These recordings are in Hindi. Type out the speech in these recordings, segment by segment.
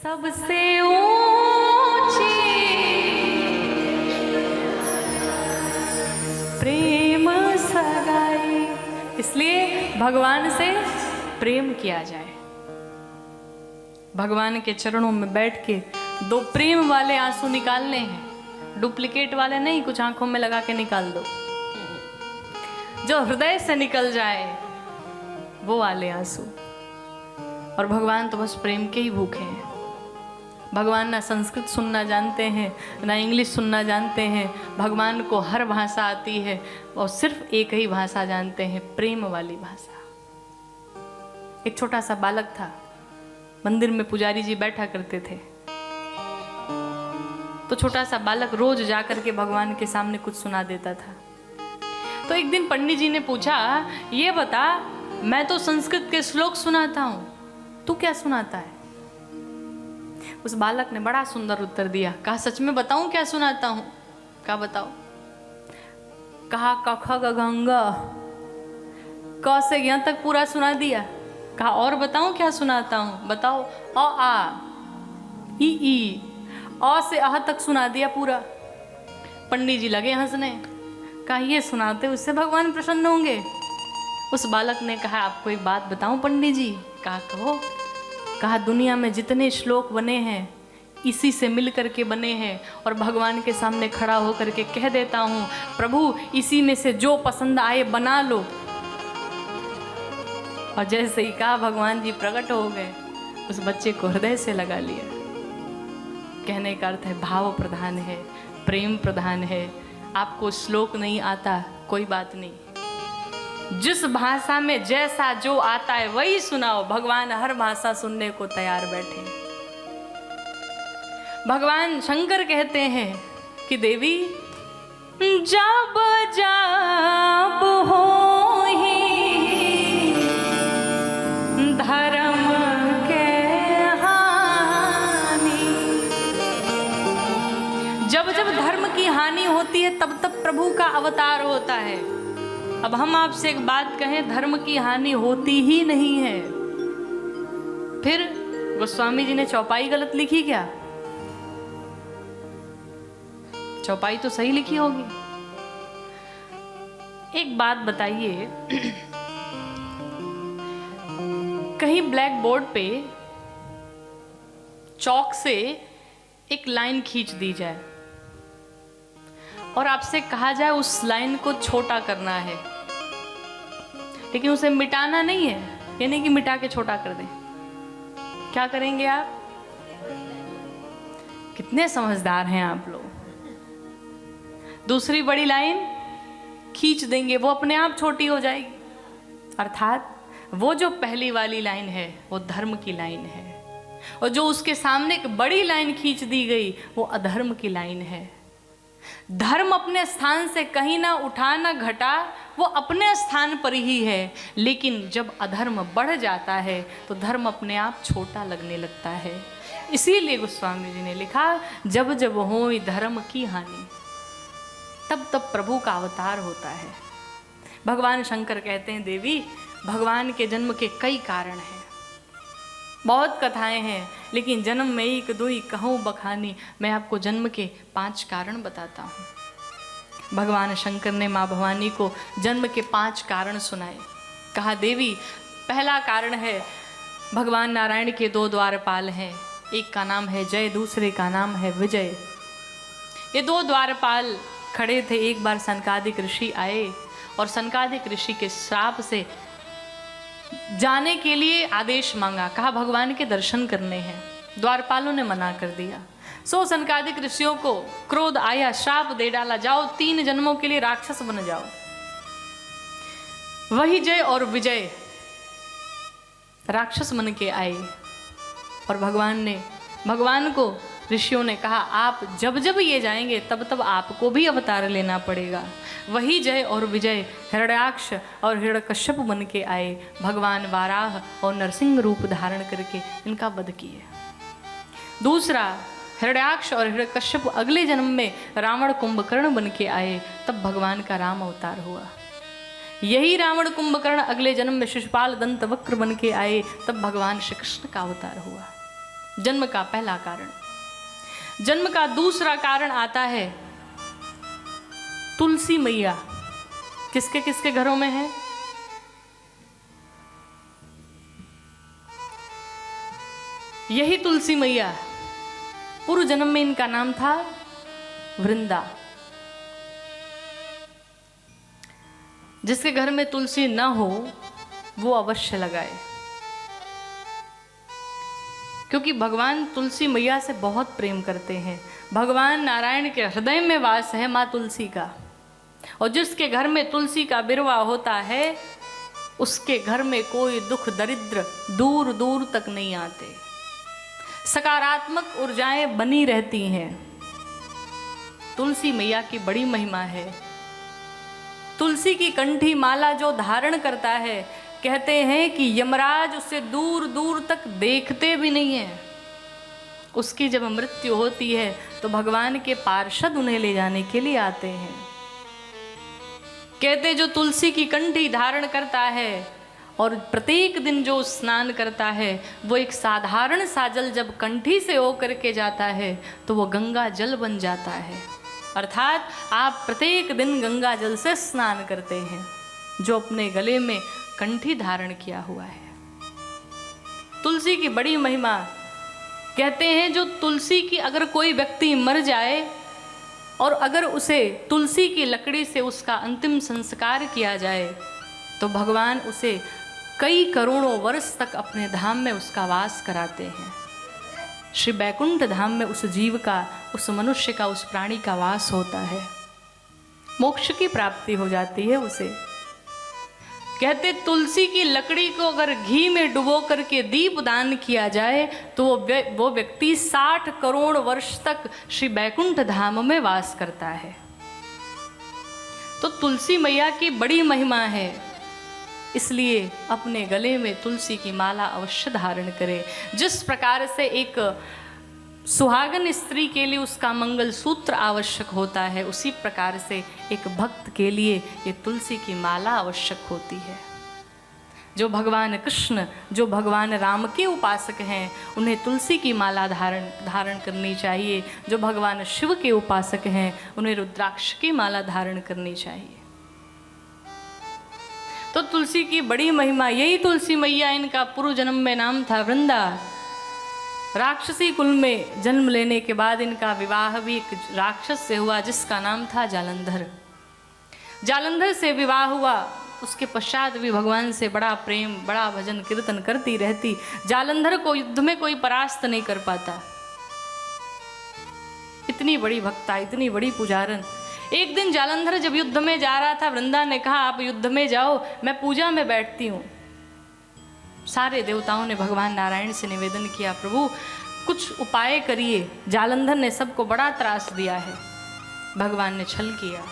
सबसे ऊंची प्रेम सगाई, इसलिए भगवान से प्रेम किया जाए। भगवान के चरणों में बैठ के दो प्रेम वाले आंसू निकालने हैं, डुप्लीकेट वाले नहीं, कुछ आंखों में लगा के निकाल दो, जो हृदय से निकल जाए वो वाले आंसू। और भगवान तो बस प्रेम के ही भूखे हैं। भगवान ना संस्कृत सुनना जानते हैं, ना इंग्लिश सुनना जानते हैं। भगवान को हर भाषा आती है और सिर्फ एक ही भाषा जानते हैं, प्रेम वाली भाषा। एक छोटा सा बालक था, मंदिर में पुजारी जी बैठा करते थे, तो छोटा सा बालक रोज जाकर के भगवान के सामने कुछ सुना देता था। तो एक दिन पंडित जी ने पूछा, ये बता, मैं तो संस्कृत के श्लोक सुनाता हूं, तू क्या सुनाता है? उस बालक ने बड़ा सुंदर उत्तर दिया। कहा, सच में बताऊं क्या सुनाता हूं? कहा, बताओ। कहा, क ख ग घ ङ क से यहाँ तक पूरा सुना दिया। कहा, और बताऊं क्या सुनाता हूं? बताओ। अ आ ई अ से अह तक सुना दिया पूरा। पंडित जी लगे हंसने। कहा, ये सुनाते उससे भगवान प्रसन्न होंगे। उस बालक ने कहा, आपको एक बात बताऊं पंडित जी? कहा, कहो। कहा, दुनिया में जितने श्लोक बने हैं इसी से मिल करके बने हैं, और भगवान के सामने खड़ा होकर के कह देता हूं, प्रभु इसी में से जो पसंद आए बना लो। और जैसे ही कहा, भगवान जी प्रकट हो गए, उस बच्चे को हृदय से लगा लिया। कहने का अर्थ है भाव प्रधान है, प्रेम प्रधान है। आपको श्लोक नहीं आता, कोई बात नहीं, जिस भाषा में जैसा जो आता है वही सुनाओ। भगवान हर भाषा सुनने को तैयार बैठे। भगवान शंकर कहते हैं कि देवी जब जब होहि धर्म के हानि, जब जब धर्म की हानि होती है तब तब प्रभु का अवतार होता है। अब हम आपसे एक बात कहें, धर्म की हानि होती ही नहीं है, फिर गोस्वामी जी ने चौपाई गलत लिखी क्या? चौपाई तो सही लिखी होगी। एक बात बताइए, कहीं ब्लैक बोर्ड पे चौक से एक लाइन खींच दी जाए और आपसे कहा जाए उस लाइन को छोटा करना है, लेकिन उसे मिटाना नहीं है, ये नहीं कि मिटा के छोटा कर दें। क्या करेंगे आप? कितने समझदार हैं आप लोग। दूसरी बड़ी लाइन खींच देंगे, वो अपने आप छोटी हो जाएगी। अर्थात वो जो पहली वाली लाइन है वो धर्म की लाइन है, और जो उसके सामने एक बड़ी लाइन खींच दी गई वो अधर्म की लाइन है। धर्म अपने स्थान से कहीं ना उठा ना घटा, वो अपने स्थान पर ही है, लेकिन जब अधर्म बढ़ जाता है तो धर्म अपने आप छोटा लगने लगता है। इसीलिए गोस्वामी जी ने लिखा, जब जब हो धर्म की हानि तब तब प्रभु का अवतार होता है। भगवान शंकर कहते हैं, देवी भगवान के जन्म के कई कारण हैं, बहुत कथाएं हैं, लेकिन जन्म में एक दुई कहूँ बखानी, मैं आपको जन्म के 5 कारण बताता हूँ। भगवान शंकर ने माँ भवानी को जन्म के 5 कारण सुनाए। कहा, देवी पहला कारण है, भगवान नारायण के 2 द्वारपाल हैं, एक का नाम है जय, दूसरे का नाम है विजय। ये 2 द्वारपाल खड़े थे। एक बार सनकादिक ऋषि आए और सनकादिक ऋषि के श्राप से जाने के लिए आदेश मांगा। कहा, भगवान के दर्शन करने हैं। द्वारपालों ने मना कर दिया। सो सनकादिक ऋषियों को क्रोध आया, श्राप दे डाला, जाओ 3 जन्मों के लिए राक्षस बन जाओ। वही जय और विजय राक्षस बन के आए, और भगवान को ऋषियों ने कहा, आप जब जब ये जाएंगे तब तब आपको भी अवतार लेना पड़ेगा। वही जय और विजय हिरण्याक्ष और हिरण्यकश्यप बन के आए। भगवान वाराह और नरसिंह रूप धारण करके इनका वध किए। दूसरा, हिरण्याक्ष और हिरण्यकश्यप अगले जन्म में रावण कुंभकर्ण बन के आए, तब भगवान का राम अवतार हुआ। यही रावण कुंभकर्ण अगले जन्म में शिशुपाल दंत वक्र बन के आए, तब भगवान श्री कृष्ण का अवतार हुआ। जन्म का पहला कारण। जन्म का दूसरा कारण आता है तुलसी मैया। किसके किसके घरों में है? यही तुलसी मैया, पूर्व जन्म में इनका नाम था वृंदा। जिसके घर में तुलसी न हो वो अवश्य लगाए, क्योंकि भगवान तुलसी मैया से बहुत प्रेम करते हैं। भगवान नारायण के हृदय में वास है माँ तुलसी का, और जिसके घर में तुलसी का बिरवा होता है उसके घर में कोई दुख दरिद्र दूर दूर तक नहीं आते। सकारात्मक ऊर्जाएं बनी रहती हैं। तुलसी मैया की बड़ी महिमा है। तुलसी की कंठी माला जो धारण करता है, कहते हैं कि यमराज उसे दूर दूर तक देखते भी नहीं है। उसकी जब मृत्यु होती है तो भगवान के पार्षद उन्हें ले जाने के लिए आते हैं। कहते जो तुलसी की कंठी धारण करता है और प्रत्येक दिन जो स्नान करता है, वो एक साधारण सा जल जब कंठी से होकर के जाता है तो वो गंगा जल बन जाता है। अर्थात आप प्रत्येक दिन गंगा जल से स्नान करते हैं जो अपने गले में कंठी धारण किया हुआ है। तुलसी की बड़ी महिमा। कहते हैं जो तुलसी की अगर कोई व्यक्ति मर जाए और अगर उसे तुलसी की लकड़ी से उसका अंतिम संस्कार किया जाए तो भगवान उसे कई करोड़ों वर्ष तक अपने धाम में उसका वास कराते हैं। श्री बैकुंठ धाम में उस जीव का, उस मनुष्य का, उस प्राणी का वास होता है। मोक्ष की प्राप्ति हो जाती है उसे। कहते तुलसी की लकड़ी को अगर घी में डुबो करके दीप दान किया जाए तो वो व्यक्ति 60 करोड़ वर्ष तक श्री बैकुंठ धाम में वास करता है। तो तुलसी मैया की बड़ी महिमा है, इसलिए अपने गले में तुलसी की माला अवश्य धारण करें। जिस प्रकार से एक सुहागन स्त्री के लिए उसका मंगल सूत्र आवश्यक होता है, उसी प्रकार से एक भक्त के लिए ये तुलसी की माला आवश्यक होती है। जो भगवान कृष्ण, जो भगवान राम के उपासक हैं, उन्हें तुलसी की माला धारण करनी चाहिए। जो भगवान शिव के उपासक हैं, उन्हें रुद्राक्ष की माला धारण करनी चाहिए। तो तुलसी की बड़ी महिमा। यही तुलसी मैया, इनका पूर्व जन्म में नाम था वृंदा। राक्षसी कुल में जन्म लेने के बाद इनका विवाह भी एक राक्षस से हुआ जिसका नाम था जालंधर। जालंधर से विवाह हुआ, उसके पश्चात भी भगवान से बड़ा प्रेम, बड़ा भजन कीर्तन करती रहती। जालंधर को युद्ध में कोई परास्त नहीं कर पाता। इतनी बड़ी भक्ता, इतनी बड़ी पुजारन। एक दिन जालंधर जब युद्ध में जा रहा था, वृंदा ने कहा आप युद्ध में जाओ, मैं पूजा में बैठती हूँ। सारे देवताओं ने भगवान नारायण से निवेदन किया, प्रभु कुछ उपाय करिए, जालंधर ने सबको बड़ा त्रास दिया है। भगवान ने छल किया।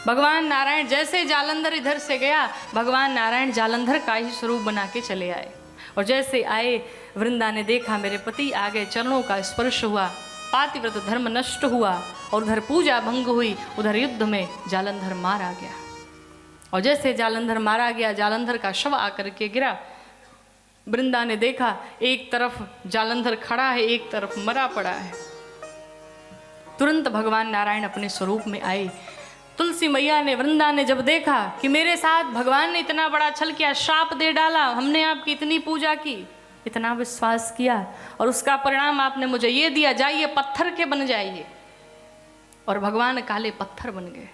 भगवान नारायण जैसे जालंधर इधर से गया, भगवान नारायण जालंधर का ही स्वरूप बना के चले आए। और जैसे आए, वृंदा ने देखा मेरे पति आ गए, चरणों का स्पर्श हुआ, पातिव्रत धर्म नष्ट हुआ और उधर पूजा भंग हुई, उधर युद्ध में जालंधर मारा गया। और जैसे जालंधर मारा गया, जालंधर का शव आकर के गिरा। वृंदा ने देखा एक तरफ जालंधर खड़ा है, एक तरफ मरा पड़ा है। तुरंत भगवान नारायण अपने स्वरूप में आए। तुलसी मैया ने, वृंदा ने जब देखा कि मेरे साथ भगवान ने इतना बड़ा छल किया, श्राप दे डाला, हमने आपकी इतनी पूजा की, इतना विश्वास किया और उसका परिणाम आपने मुझे ये दिया, जाइए पत्थर के बन जाइए। और भगवान काले पत्थर बन गए।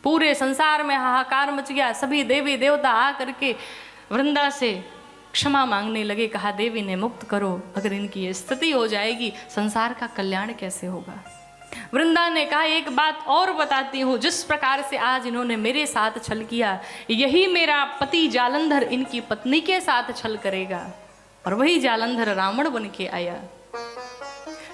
पूरे संसार में हाहाकार मच गया। सभी देवी देवता आ करके वृंदा से क्षमा मांगने लगे। कहा देवी ने मुक्त करो, अगर इनकी ये स्थिति हो जाएगी संसार का कल्याण कैसे होगा। वृंदा ने कहा एक बात और बताती हूँ, जिस प्रकार से आज इन्होंने मेरे साथ छल किया, यही मेरा पति जालंधर इनकी पत्नी के साथ छल करेगा। और वही जालंधर रावण बन के आया।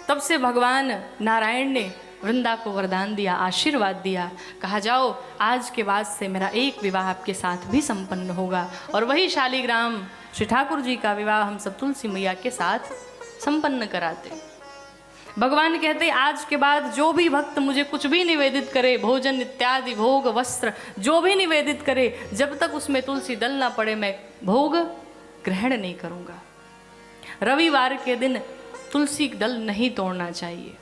तब से भगवान नारायण ने वृंदा को वरदान दिया, आशीर्वाद दिया। कहा जाओ आज के बाद से मेरा एक विवाह आपके साथ भी संपन्न होगा। और वही शालिग्राम श्री ठाकुर जी का विवाह हम सब तुलसी मैया के साथ संपन्न कराते। भगवान कहते आज के बाद जो भी भक्त मुझे कुछ भी निवेदित करे, भोजन इत्यादि, भोग, वस्त्र जो भी निवेदित करे, जब तक उसमें तुलसी दल ना पड़े मैं भोग ग्रहण नहीं करूँगा। रविवार के दिन तुलसी दल नहीं तोड़ना चाहिए।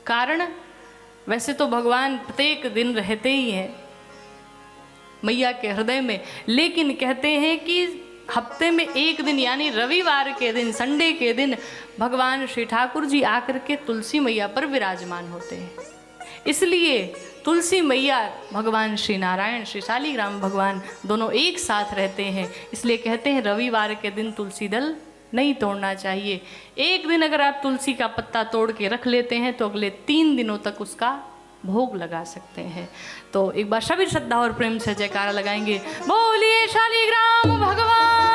कारण वैसे तो भगवान प्रत्येक दिन रहते ही हैं मैया के हृदय में, लेकिन कहते हैं कि हफ्ते में एक दिन यानी रविवार के दिन, संडे के दिन भगवान श्री ठाकुर जी आकर के तुलसी मैया पर विराजमान होते हैं। इसलिए तुलसी मैया भगवान श्री नारायण, श्री शालिग्राम भगवान दोनों एक साथ रहते हैं। इसलिए कहते हैं रविवार के दिन तुलसी दल नहीं तोड़ना चाहिए। एक दिन अगर आप तुलसी का पत्ता तोड़ के रख लेते हैं तो अगले 3 दिनों तक उसका भोग लगा सकते हैं। तो एक बार सभी श्रद्धा और प्रेम से जयकारा लगाएंगे, बोलिए शालिग्राम भगवान।